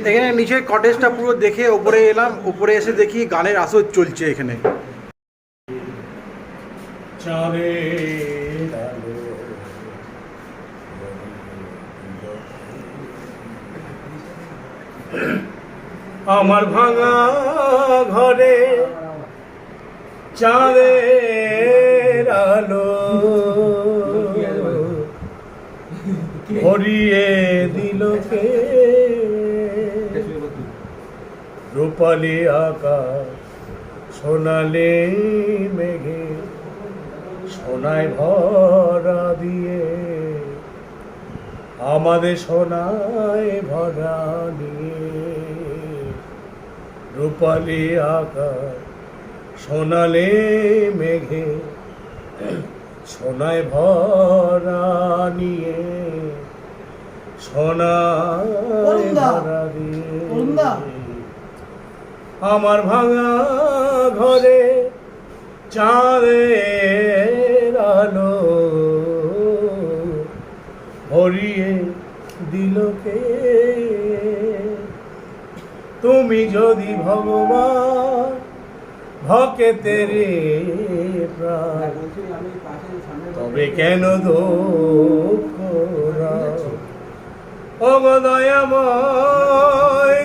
এখানে নিচে কটেজটা পুরো দেখে উপরে এলাম, উপরে এসে দেখি গানের আসর চলছে এখানে। আমার ভাঙা ঘরে চাঁদের আলো ভরিয়ে দিল কে, রূপালি আকাশ সোনালি মেঘে সোনায় ভরা দিয়ে, আমাদের সোনায় ভরা নিয়ে, রূপালি আকাশ সোনালি মেঘে সোনায় ভরা নিয়ে, সোনায় ভরা দিয়ে, আমার ভাঙা ঘরে চাঁদের আলো ভরিয়ে দিল কে, তুমি যদি ভগবান ভকে তেরে প্রাণ, তবে কেন দুঃখ অগদয়াময়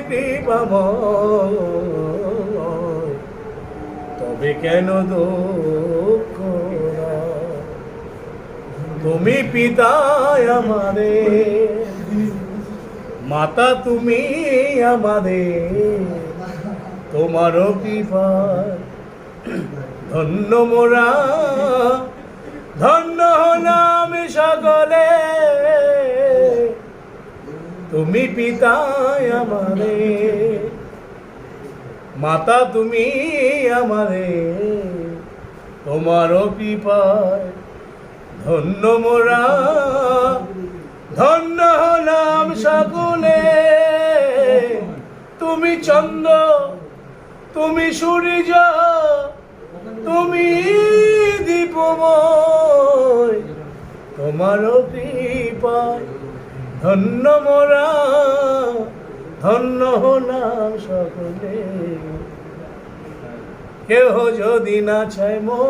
কৃপাময়, তবে কেন দুঃখ, তুমি পিতায় আমাদের, মাতা তুমি আমাদের, তোমারও কৃপায় ধন্য মোরা, ধন্য হলাম সকলে, তুমি পিতায় আমাদের, মাতা তুমি আমাদের, তোমারও কৃপায় ধন্য মোরা, ধন্য হলাম সকলে, তুমি চন্দ্র তুমি সূর্য তুমি দীপময়, তোমারও কৃপায় ধন্য মোরা, ধন্য হলাম সকলে, কেহ যদি না চায় মো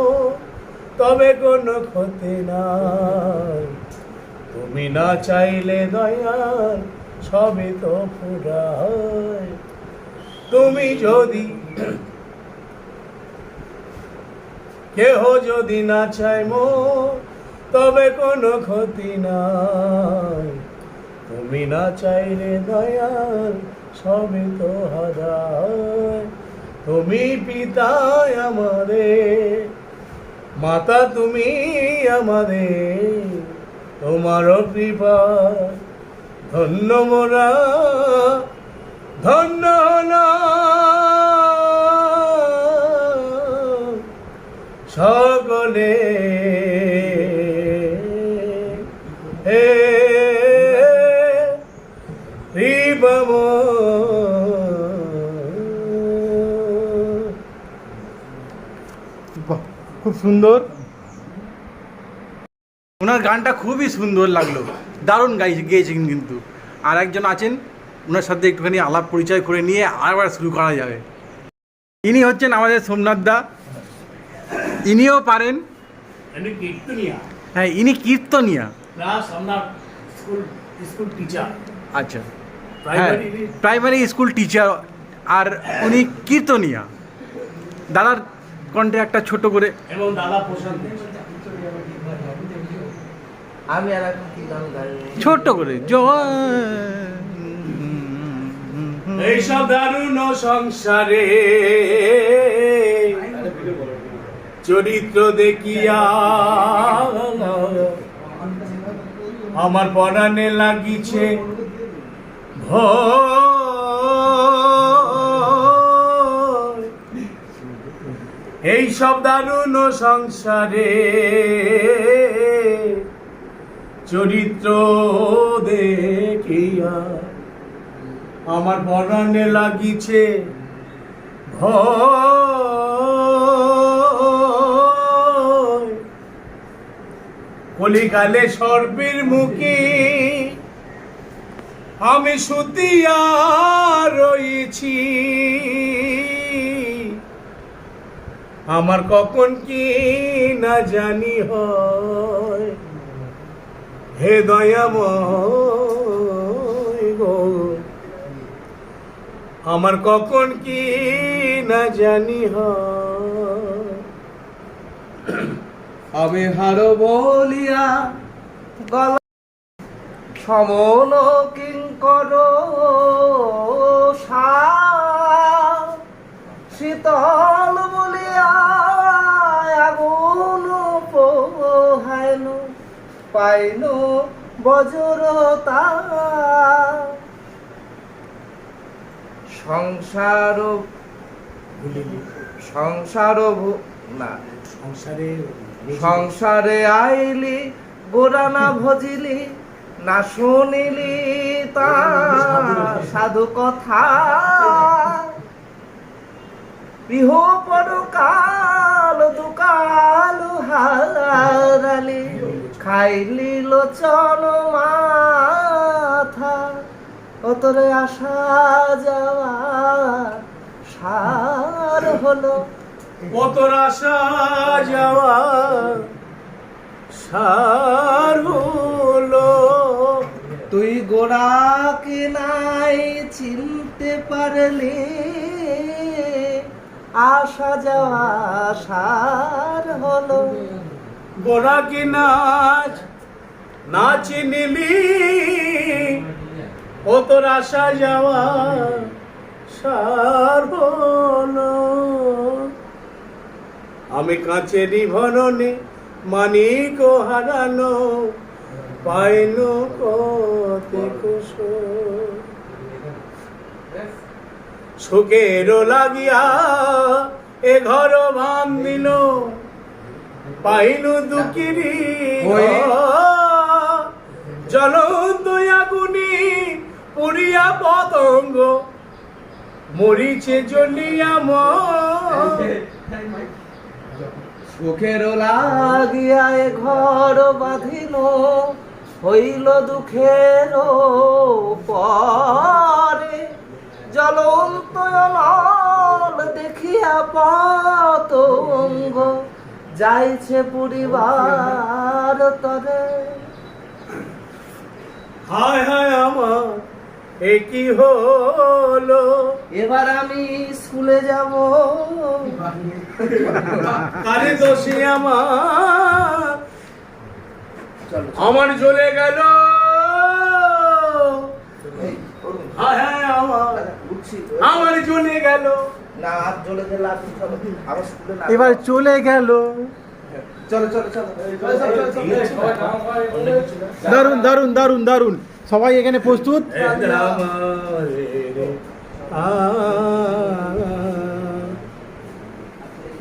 তবে কোনো ক্ষতি নাই, তুমি না চাইলে দয়াল সবে তো ফুরায়, তুমি যদি কেহ যদি না চায় মো তবে কোনো ক্ষতি নাই, তুমি না চাইলে দয়াল সবে তো হারায়, তুমি পিতায় আমাদের, মাতা তুমি আমাদের, তোমারও কৃপা ধন্য মোরা, ধন্য হলাম সকলে, হে খুব সুন্দর, ওনার গানটা খুবই সুন্দর লাগলো, দারুণ গেয়েছেন কিন্তু। আর একজন আছেন, ওনার সাথে একটুখানি আলাপ পরিচয় করে নিয়ে আবার শুরু করা যাবে। ইনি হচ্ছেন আমাদের সোমনাথ দা, ইনিও পারেন, হ্যাঁ ইনি কীর্তনিয়া, আচ্ছা হ্যাঁ প্রাইমারি স্কুল টিচার, আর উনি কীর্তনিয়া। দাদার কণ্ঠে একটা ছোট করে, এবং দাদা প্রশান্ত আমি আর এখন কি গান গাই ছোট্ট করে এইসব দারুণ সংসারে চরিত্র দেখিয়া আমার পরাণে লাগিছে ভয়, এইসব দারুণ সংসারে চরিত্র দেখিয়া আমার পরাণে লাগিছে ভয়, কলিকালে সর্পের মুখে আমি সুতিয়া রয়েছি, আমার কখন কি না জানি হয়। হে দয়াময় গো, আমার কখন কি না জানি হয়। আমি হারো বলিয়া গলা সমন কিঙ্কর শীতল বলিয়া আগুন পোহাইন পাইন বজ্রতা সংসার সংসার না সংসারে আইলি গোরা না ভজিলি না শুনিলি তা সাধু কথা গৃহ পরকাল দুকাল হারালি খাইলি লোচন মাথা অতরে আসা যাওয়া সার হলো কত আশা যাওয়া সার হলো। তুই গোড়াকে নাই চিনতে পারলি আসা যাওয়া সার হলো। গোড়া কি নাচ না চিনিলি ও তোর আসা যাওয়া সার হলো। আমি কাঁচেরই ভরণে মানিক হারানো পাইন কতে কুশল। সুখের লাগিয়া এ ঘর ভাম দিল পাইনু দুঃখিরি জ্বলন্ত আগুনি পুরিয়া পতঙ্গ মরিছে জ্বলিয়া সুখের লাগিয়া এ ঘর বাঁধিল হইল দুঃখের পরে জ্বলন্ত নল দেখিয়া পতঙ্গ যাইছে পুরিবার তরে। হায় হায় আমার এ কি হলো। এবার আমি স্কুলে যাব কারে দোষী আমার আমার জ্বলে গেল। হায় হায় আমার জ্বলে গেল। না আর জ্বলে গেলে আর কিছু হবে না। আবার স্কুলে না এবার চলে গেল। চলো চলো চলো দারুন দারুন দারুন দারুন। সবাই এখানে প্রস্তুত।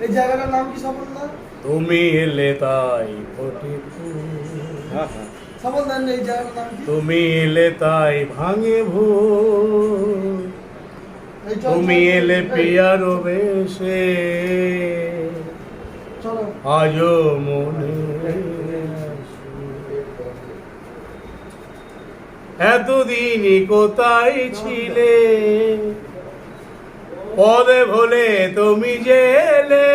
এই জায়গাটার নাম কি সফল না তুমি এলে তাই ফোটে সফল দেন এই জায়গাটার নাম কি তুমি এলে তাই ভাঙে ভোর। তুমি এলে পিয়ার বেশে চলো আজও মনে এতদিনই কোথায় ছিলে পদে ভোলে তুমি জেলে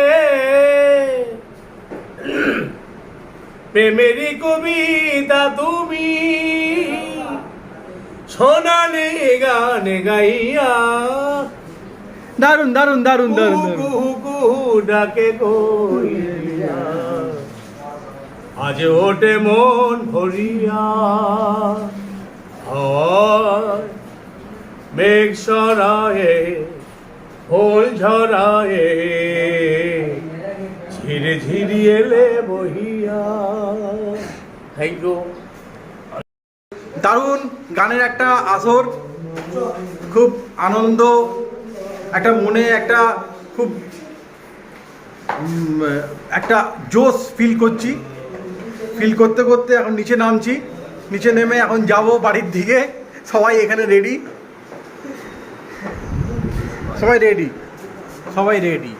প্রেমেরই কবিতা তুমি শোনালে গান গাইয়া দারুন দারুন দারুন দারুন দারুন। কুহু কুহু ডাকে কইয়া আজ ওঠে মন ভরিয়া হয় মেঘ সরায়ে ফুল ঝরায়ে ঝিরে ঝিরি এলে বহিয়া। Thank you. দারুণ গানের একটা আসর, খুব আনন্দ, একটা মনে একটা খুব একটা জোশ ফিল করছি। ফিল করতে করতে এখন নিচে নামছি, নিচে নেমে এখন যাব বাড়ির দিকে। সবাই এখানে রেডি, সবাই রেডি, সবাই রেডি।